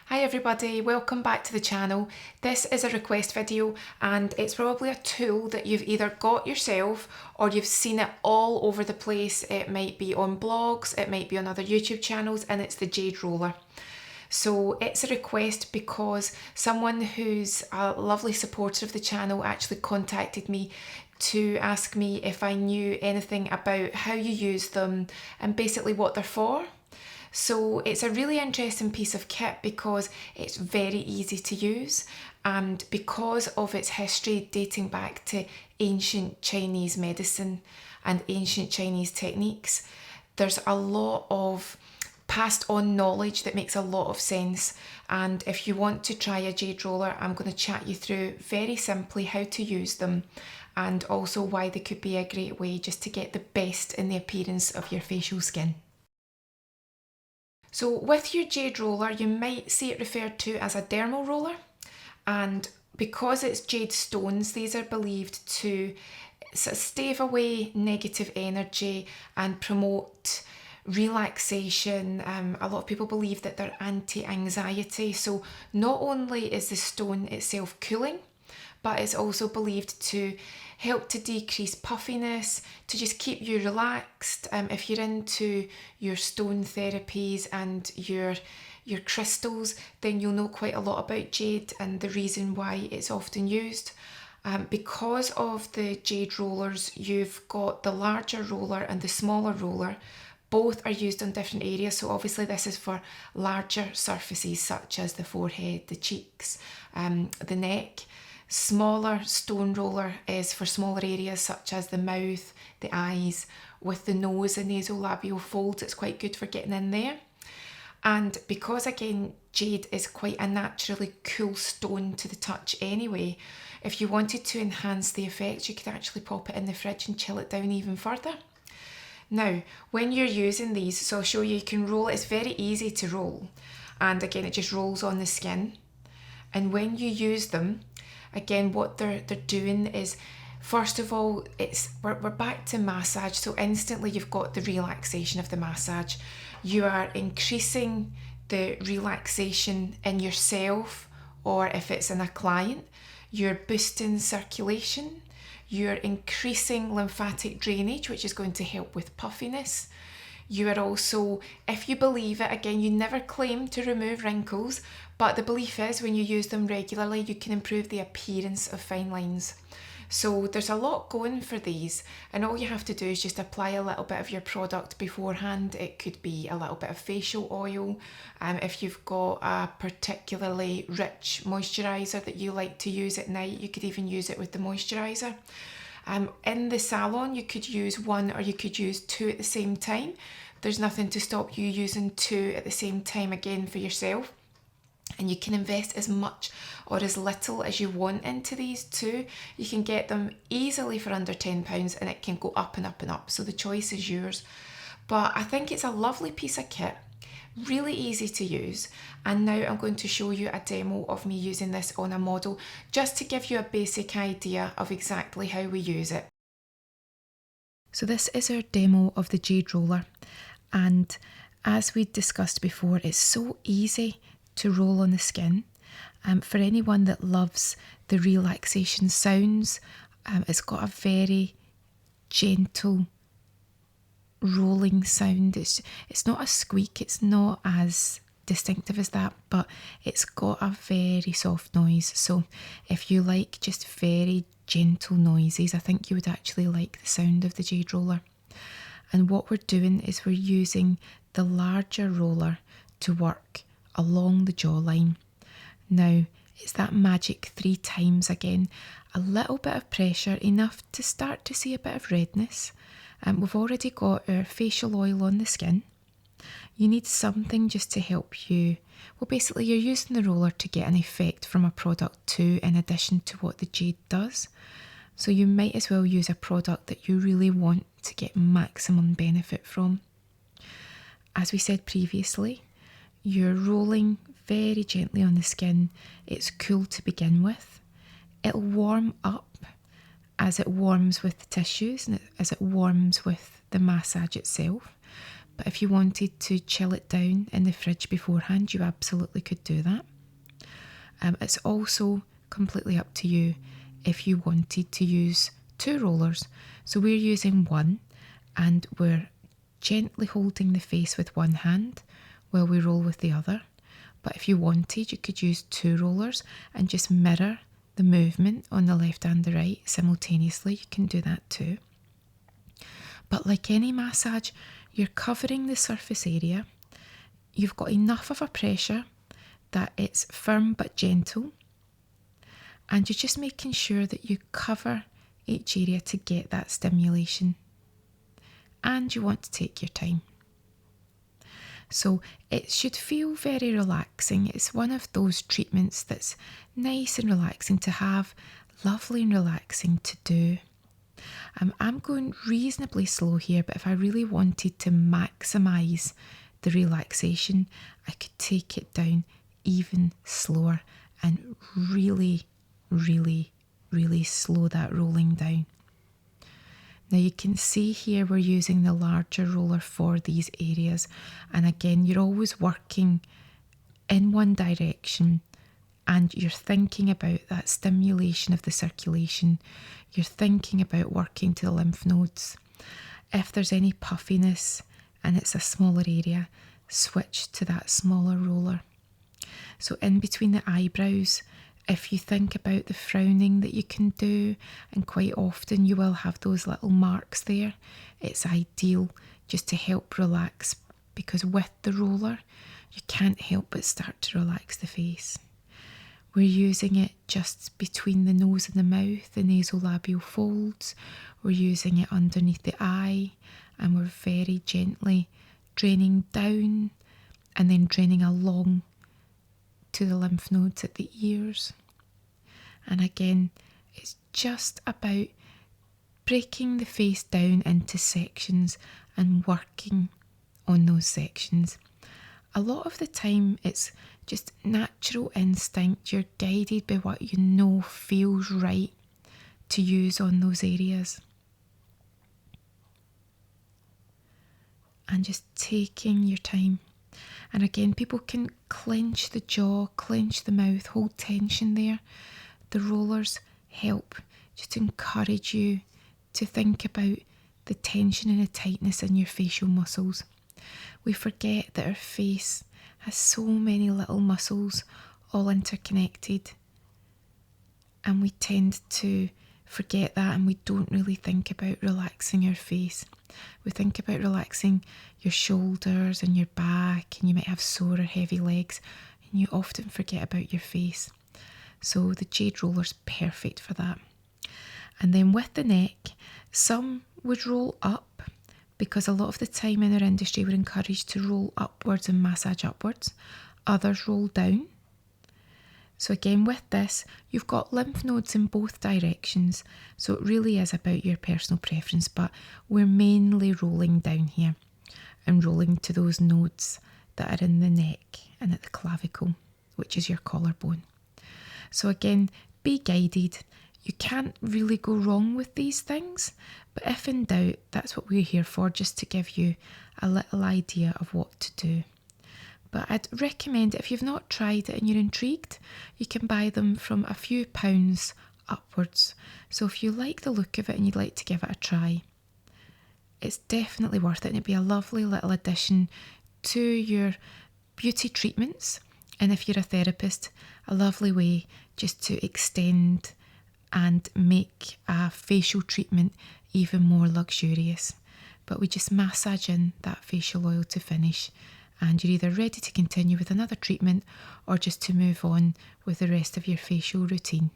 Hi everybody, welcome back to the channel. This is a request video and it's probably a tool that you've either got yourself or you've seen it all over the place. It might be on blogs, it might be on other YouTube channels, and it's the Jade Roller. So it's a request because someone who's a lovely supporter of the channel actually contacted me to ask me if I knew anything about how you use them and basically what they're for. So it's a really interesting piece of kit because it's very easy to use, and because of its history dating back to ancient Chinese medicine and ancient Chinese techniques, there's a lot of passed on knowledge that makes a lot of sense. And if you want to try a Jade Roller, I'm going to chat you through very simply how to use them and also why they could be a great way just to get the best in the appearance of your facial skin. So with your Jade Roller, you might see it referred to as a dermal roller, and because it's jade stones, these are believed to stave away negative energy and promote relaxation. A lot of people believe that they're anti-anxiety, so not only is the stone itself cooling, but it's also believed to help to decrease puffiness, to just keep you relaxed. If you're into your stone therapies and your crystals, then you'll know quite a lot about jade and the reason why it's often used. Because of the Jade Rollers, you've got the larger roller and the smaller roller. Both are used on different areas, so obviously this is for larger surfaces such as the forehead, the cheeks, the neck. Smaller stone roller is for smaller areas such as the mouth, the eyes, with the nose and nasolabial folds. It's quite good for getting in there. And because again, jade is quite a naturally cool stone to the touch anyway, if you wanted to enhance the effect, you could actually pop it in the fridge and chill it down even further. Now, when you're using these, so I'll show you, you can roll it. It's very easy to roll. And again, it just rolls on the skin. And when you use them, again, what they're doing is, first of all, we're back to massage. So instantly you've got the relaxation of the massage. You are increasing the relaxation in yourself, or if it's in a client, you're boosting circulation. You're increasing lymphatic drainage, which is going to help with puffiness. You are also, if you believe it, again, you never claim to remove wrinkles, but the belief is when you use them regularly, you can improve the appearance of fine lines. So there's a lot going for these, and all you have to do is just apply a little bit of your product beforehand. It could be a little bit of facial oil. If you've got a particularly rich moisturiser that you like to use at night, you could even use it with the moisturiser. In the salon, you could use one or you could use two at the same time. There's nothing to stop you using two at the same time again for yourself. And you can invest as much or as little as you want into these too. You can get them easily for under £10 and it can go up and up and up. So the choice is yours. But I think it's a lovely piece of kit, really easy to use. And now I'm going to show you a demo of me using this on a model, just to give you a basic idea of exactly how we use it. So this is our demo of the Jade Roller. And as we discussed before, it's so easy to roll on the skin. For anyone that loves the relaxation sounds, it's got a very gentle rolling sound. It's not a squeak, it's not as distinctive as that, but it's got a very soft noise. So if you like just very gentle noises, I think you would actually like the sound of the Jade Roller. And what we're doing is we're using the larger roller to work along the jawline. Now, it's that magic 3 times again. A little bit of pressure, enough to start to see a bit of redness. We've already got our facial oil on the skin. You need something just to help you. Well, basically, you're using the roller to get an effect from a product too, in addition to what the jade does. So you might as well use a product that you really want to get maximum benefit from. As we said previously, you're rolling very gently on the skin. It's cool to begin with. It'll warm up as it warms with the tissues and as it warms with the massage itself. But if you wanted to chill it down in the fridge beforehand, you absolutely could do that. It's also completely up to you if you wanted to use 2 rollers. So we're using one, and we're gently holding the face with one hand while we roll with the other. But if you wanted, you could use 2 rollers and just mirror the movement on the left and the right simultaneously. You can do that too. But like any massage, you're covering the surface area. You've got enough of a pressure that it's firm but gentle. And you're just making sure that you cover each area to get that stimulation. And you want to take your time. So it should feel very relaxing. It's one of those treatments that's nice and relaxing to have, lovely and relaxing to do. I'm going reasonably slow here, but if I really wanted to maximise the relaxation, I could take it down even slower and really, really, really slow that rolling down. Now you can see here we're using the larger roller for these areas, and again you're always working in one direction and you're thinking about that stimulation of the circulation. You're thinking about working to the lymph nodes. If there's any puffiness and it's a smaller area, switch to that smaller roller. So in between the eyebrows, if you think about the frowning that you can do, and quite often you will have those little marks there, it's ideal just to help relax, because with the roller you can't help but start to relax the face. We're using it just between the nose and the mouth, the nasolabial folds. We're using it underneath the eye, and we're very gently draining down and then draining along to the lymph nodes at the ears. And again, it's just about breaking the face down into sections and working on those sections. A lot of the time it's just natural instinct. You're guided by what you know feels right to use on those areas. And just taking your time. And again, people can clench the jaw, clench the mouth, hold tension there. The rollers help just encourage you to think about the tension and the tightness in your facial muscles. We forget that our face has so many little muscles all interconnected, and we tend to forget that, and we don't really think about relaxing our face. We think about relaxing your shoulders and your back, and you might have sore or heavy legs, and you often forget about your face. So the Jade Roller's perfect for that. And then with the neck, some would roll up, because a lot of the time in our industry we're encouraged to roll upwards and massage upwards. Others roll down. So again, with this, you've got lymph nodes in both directions, so it really is about your personal preference, but we're mainly rolling down here and rolling to those nodes that are in the neck and at the clavicle, which is your collarbone. So again, be guided. You can't really go wrong with these things, but if in doubt, that's what we're here for, just to give you a little idea of what to do. But I'd recommend, if you've not tried it and you're intrigued, you can buy them from a few pounds upwards. So if you like the look of it and you'd like to give it a try, it's definitely worth it, and it'd be a lovely little addition to your beauty treatments. And if you're a therapist, a lovely way just to extend and make a facial treatment even more luxurious. But we just massage in that facial oil to finish, and you're either ready to continue with another treatment or just to move on with the rest of your facial routine.